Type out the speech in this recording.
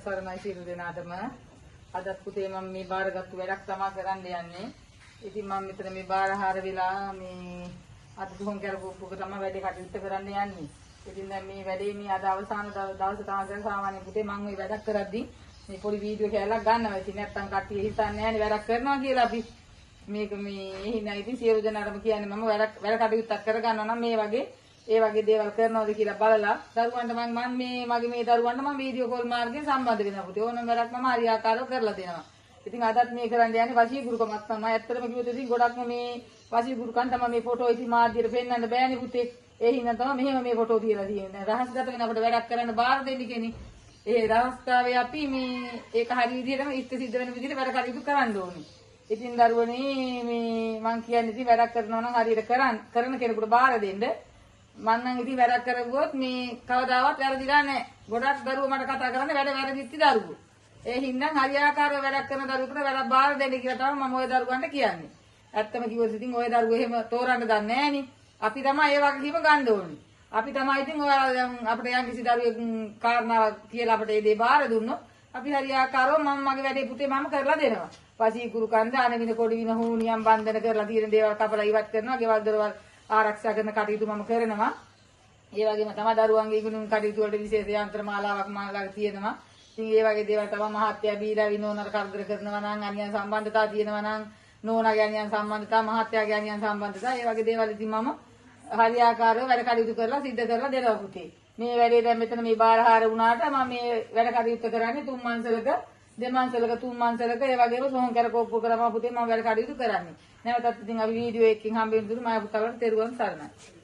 සරණයි සියලු දෙනාටම. අද පුතේ මම මේ බාරගත්තු වැඩක් තමයි කරන්න යන්නේ. ඉතින් මම මෙතන මේ බාරහාර වෙලා මේ අද දුහන් කරපුවක තමයි වැඩේ කටයුත්ත කරන්න යන්නේ. ඉතින් දැන් මේ වැඩේ මේ අද අවසාන දවසේ තමයි සාමාන්‍ය පුතේ මම මේ වැඩක් කරද්දී මේ පොඩි වීඩියෝ කැලක් ගන්නවා. ඉතින් නැත්තම් කට්ටිය හිතන්නේ නැහැ නේ වැඩක් කරනවා කියලා අපි. මේක මේ එහෙනම් ඉතින් සියලු දෙනාටම කියන්නේ මම වැඩ කටයුත්තක් කරගන්නවා නම් මේ වගේ ඒ වගේ දේවල් කරනවද කියලා බලලා දරුවන්ට මම මගේ මේ දරුවන්ට මම වීඩියෝ කෝල් මාර්ගයෙන් සම්බන්ධ වෙනවා පුතේ. ඕනම වැඩක් මම හරියාකාරව කරලා දෙනවා. ඉතින් අදත් මේ කරන්න යන්නේ වශීගුරුකමක් තමයි. ඇත්තටම කිව්වොත් ඉතින් ගොඩක්ම මේ වශීගුරුකම් තමයි මේ ෆොටෝ ඉතින් මාධ්‍යයට පෙන්වන්න බෑනේ පුතේ. ඒ හින්දා තමයි මෙහෙම මේ ෆොටෝ තියලා තියෙන්නේ. රහස්ගත වෙන අපිට වැඩක් කරන්න බාර දෙන්න කෙනෙක්. ඒ රහස්තාවේ අපි මේ ඒක හරි විදිහටම ඉෂ්ට සිද්ධ වෙන විදිහට වැඩ කටයුතු කරන්න ඕනේ. ඉතින් දරුවනේ මේ මං කියන්නේ ඉතින් වැඩක් කරනවා නම් හරියට කරන කෙනෙකුට බාර දෙන්න. මම නම් ඉතින් වැඩක් කරගුවොත් මේ කවදාවත් වැරදිලා නැහැ. ගොඩක් දරුවෝ මට කතා කරන්නේ වැඩ වැරදිච්ච දරුවෝ. ඒ හින්දා හරියාකාරව වැඩක් කරන දරුවෙකුට වැඩක් බාර දෙන්න කියලා තමයි මම ওই දරුවන්ට කියන්නේ. ඇත්තම කිව්වොත් ඉතින් ওই දරුවෝ එහෙම තෝරන්න දන්නේ නැහනේ. අපි තමයි ඒ වගේම ගන්න ඕනේ. අපි තමයි ඉතින් ඔයාලා අපිට යම් කිසි දරුවෙක් කාරණාවක් කියලා අපිට ඒ දේ බාර දුන්නොත් අපි හරියාකාරව මම මගේ වැඩේ පුතේ මම කරලා දෙනවා. වශීකුරු කන්ද අනවින කොඩි වින හුනියම් බන්ධන කරලා තියෙන දේවල් කපලා ඉවත් කරනවා. ගෙවල් දොරවල් ආරක්ෂා කරන කටයුතු මම කරනවා. ඒ වගේම තමයි දරුවන්ගේ ඉගෙනුම් කටයුතු වලට විශේෂ යන්ත්‍ර මාලාවක් මම ළඟ තියෙනවා. ඉතින් ඒ වගේ දේවල් තමයි මහත්ය බීලා විනෝනට කරදර කරනවා නම් අනියන් සම්බන්ධතා තියෙනවා නම් නෝනාගේ අනියන් සම්බන්ධතා මහත්යගේ අනියන් සම්බන්ධතා ඒ වගේ දේවල් ඉතින් මම හරියාකාරව වැඩ කටයුතු කරලා සිද්ධ කරලා දෙනවා පුතේ. මේ වැඩේ දැන් මෙතන මේ බාරහාර වුණාට මම මේ වැඩ කටයුත්ත කරන්නේ 3 මන්සලක දෙමන්සලක 3 මන්සලක ඒ වගේම සෝහන් කරකෝප්පු කරලා පුතේ මම වැඩ කටයුතු කරන්නේ. නැවතත් ඉතින් අපි වීඩියෝ එකකින් හම්බෙන්න දුරු මම පුතාලට තෙරුවන් සරණයි.